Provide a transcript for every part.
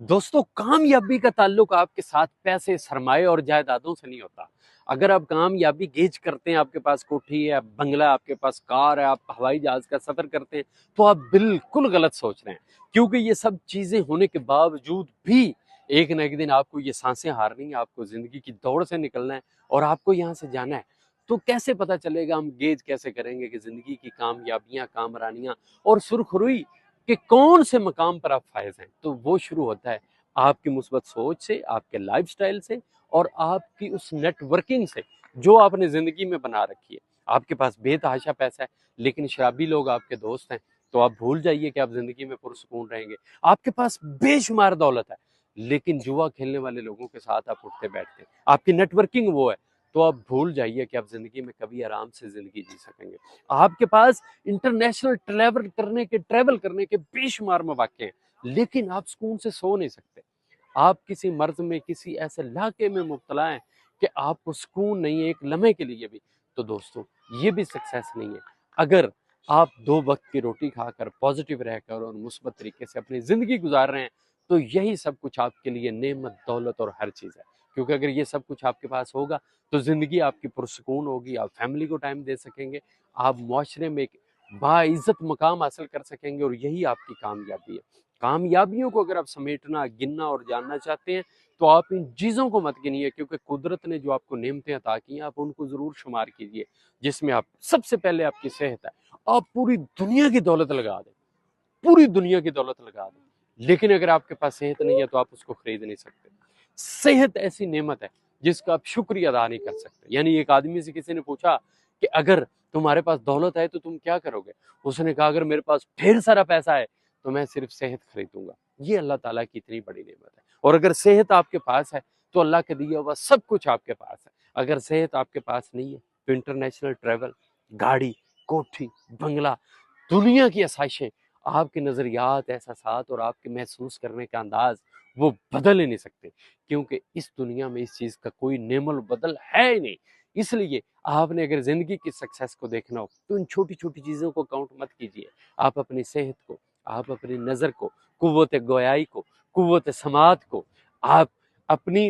दोस्तों, कामयाबी का ताल्लुक आपके साथ पैसे, सरमाए और जायदादों से नहीं होता। अगर आप कामयाबी गेज करते हैं, आपके पास कोठी है, बंगला, आपके पास कार है, आप हवाई जहाज का सफर करते हैं, तो आप बिल्कुल गलत सोच रहे हैं। क्योंकि ये सब चीजें होने के बावजूद भी एक न एक दिन आपको ये सांसें हारनी है, आपको जिंदगी की दौड़ से निकलना है और आपको यहाँ से जाना है। तो कैसे पता चलेगा, हम गेज कैसे करेंगे कि जिंदगी की कामयाबियां, कामरानियां और सुरखरुई कि कौन से मकाम पर आप फायज हैं? तो वो शुरू होता है आपकी मुस्बत सोच से, आपके लाइफस्टाइल से और आपकी उस नेटवर्किंग से जो आपने जिंदगी में बना रखी है। आपके पास बेतहाशा पैसा है लेकिन शराबी लोग आपके दोस्त हैं, तो आप भूल जाइए कि आप जिंदगी में पुरसुकून रहेंगे। आपके पास बेशुमार दौलत है लेकिन जुआ खेलने वाले लोगों के साथ आप उठते बैठते हैं, आपकी नेटवर्किंग वो है, तो आप भूल जाइए कि आप जिंदगी में कभी आराम से जिंदगी जी सकेंगे। आपके पास इंटरनेशनल ट्रैवल करने के बेशुमार मौके हैं लेकिन आप सुकून से सो नहीं सकते। आप किसी मर्ज में, किसी ऐसे इलाके में मुब्तला हैं कि आपको सुकून नहीं है एक लम्हे के लिए भी। तो दोस्तों, ये भी सक्सेस नहीं है। अगर आप 2 वक्त की रोटी खाकर, पॉजिटिव रहकर और मुस्बत तरीके से अपनी जिंदगी गुजार रहे हैं, तो यही सब कुछ आपके लिए नेमत, दौलत और हर चीज है। क्योंकि अगर ये सब कुछ आपके पास होगा तो जिंदगी आपकी पुरसुकून होगी, आप फैमिली को टाइम दे सकेंगे, आप मुआशरे में एक बाइज्जत मकाम हासिल कर सकेंगे और यही आपकी कामयाबी है। कामयाबियों को अगर आप समेटना, गिनना और जानना चाहते हैं तो आप इन चीज़ों को मत गिनिए, क्योंकि कुदरत ने जो आपको नेमतें अता की हैं आप उनको ज़रूर शुमार कीजिए। जिसमें आप सबसे पहले आपकी सेहत है। आप पूरी दुनिया की दौलत लगा दें, पूरी दुनिया की दौलत लगा दें, लेकिन अगर आपके पास सेहत नहीं है तो आप उसको खरीद नहीं सकते। सेहत ऐसी नेमत है जिसका आप शुक्रिया अदा नहीं कर सकते। यानी एक आदमी से किसी ने पूछा कि अगर तुम्हारे पास दौलत है तो तुम क्या करोगे? उसने कहा अगर मेरे पास ढेर सारा पैसा है तो मैं सिर्फ सेहत खरीदूंगा। ये अल्लाह ताला की इतनी बड़ी नेमत है। और अगर सेहत आपके पास है तो अल्लाह के दिया हुआ सब कुछ आपके पास है। अगर सेहत आपके पास नहीं है तो इंटरनेशनल ट्रैवल, गाड़ी, कोठी, बंगला, दुनिया की आसाइशें, आपके नजरियात, एहसासात और आपके महसूस करने का अंदाज वो बदल ही नहीं सकते। क्योंकि इस दुनिया में इस चीज का कोई नेमल बदल है ही नहीं। इसलिए आपने अगर जिंदगी की सक्सेस को देखना हो तो इन छोटी छोटी चीजों को काउंट मत कीजिए। आप अपनी सेहत को, आप अपनी नजर को, कुव्वत गोयाई को, कुव्वत समात को, आप अपनी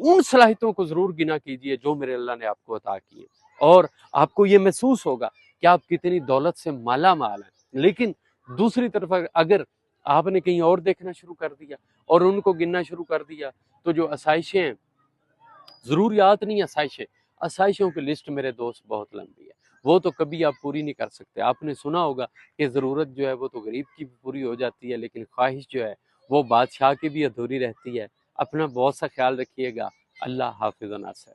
उन सलाहियतों को जरूर गिना कीजिए जो मेरे अल्लाह ने आपको अता की है। और आपको ये महसूस होगा कि आप कितनी दौलत से माला माल हैं। लेकिन दूसरी तरफ अगर आपने कहीं और देखना शुरू कर दिया और उनको गिनना शुरू कर दिया तो जो आसाइशें हैं, ज़रूरियात नहीं, आसाइशें, आसाइशों की लिस्ट मेरे दोस्त बहुत लंबी है। वो तो कभी आप पूरी नहीं कर सकते। आपने सुना होगा कि ज़रूरत जो है वो तो गरीब की भी पूरी हो जाती है लेकिन ख्वाहिश जो है वो बादशाह की भी अधूरी रहती है। अपना बहुत सा ख्याल रखिएगा। अल्लाह हाफिज़ नासिर।